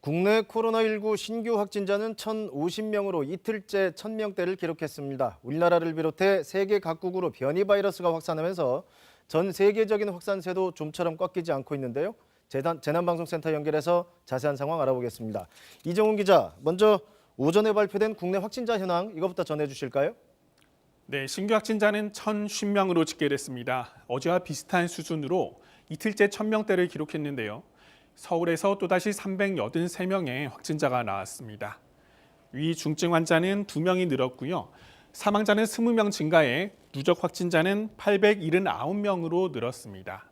국내 코로나19 신규 확진자는 1,050명으로 이틀째 1,000명대를 기록했습니다. 우리나라를 비롯해 세계 각국으로 변이 바이러스가 확산하면서 전 세계적인 확산세도 좀처럼 꺾이지 않고 있는데요. 재난방송센터 연결해서 자세한 상황 알아보겠습니다. 이정훈 기자, 먼저 오전에 발표된 국내 확진자 현황 이것부터 전해주실까요? 네, 신규 확진자는 1,050명으로 집계됐습니다. 어제와 비슷한 수준으로 이틀째 1,000명대를 기록했는데요. 서울에서 또다시 383명의 확진자가 나왔습니다. 위중증 환자는 2명이 늘었고요. 사망자는 20명 증가해 누적 확진자는 879명으로 늘었습니다.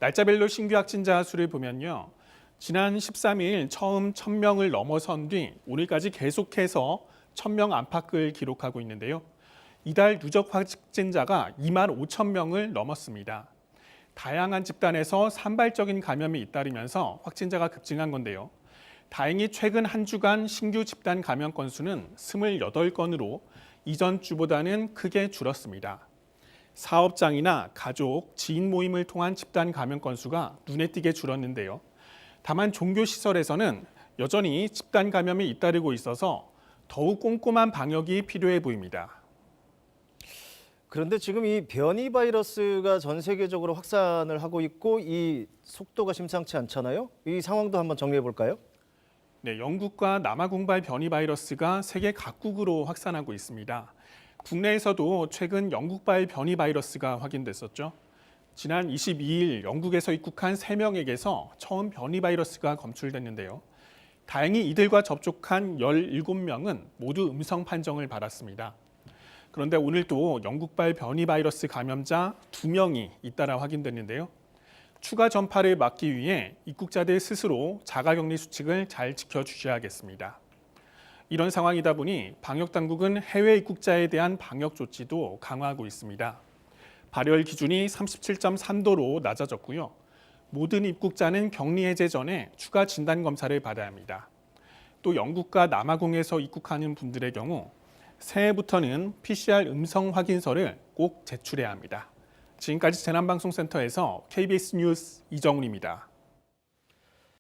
날짜별로 신규 확진자 수를 보면요. 지난 13일 처음 1,000명을 넘어선 뒤 오늘까지 계속해서 1,000명 안팎을 기록하고 있는데요. 이달 누적 확진자가 25,000명을 넘었습니다. 다양한 집단에서 산발적인 감염이 잇따르면서 확진자가 급증한 건데요. 다행히 최근 한 주간 신규 집단 감염 건수는 28건으로 이전 주보다는 크게 줄었습니다. 사업장이나 가족, 지인 모임을 통한 집단 감염 건수가 눈에 띄게 줄었는데요. 다만 종교시설에서는 여전히 집단 감염이 잇따르고 있어서 더욱 꼼꼼한 방역이 필요해 보입니다. 그런데 지금 이 변이 바이러스가 전 세계적으로 확산을 하고 있고 이 속도가 심상치 않잖아요. 이 상황도 한번 정리해 볼까요? 네, 영국과 남아공발 변이 바이러스가 세계 각국으로 확산하고 있습니다. 국내에서도 최근 영국발 변이 바이러스가 확인됐었죠. 지난 22일 영국에서 입국한 3명에게서 처음 변이 바이러스가 검출됐는데요. 다행히 이들과 접촉한 17명은 모두 음성 판정을 받았습니다. 그런데 오늘도 영국발 변이 바이러스 감염자 2명이 잇따라 확인됐는데요. 추가 전파를 막기 위해 입국자들 스스로 자가격리 수칙을 잘 지켜주셔야겠습니다. 이런 상황이다 보니 방역당국은 해외 입국자에 대한 방역 조치도 강화하고 있습니다. 발열 기준이 37.3도로 낮아졌고요. 모든 입국자는 격리 해제 전에 추가 진단 검사를 받아야 합니다. 또 영국과 남아공에서 입국하는 분들의 경우 새해부터는 PCR 음성 확인서를 꼭 제출해야 합니다. 지금까지 재난방송센터에서 KBS 뉴스 이정훈입니다.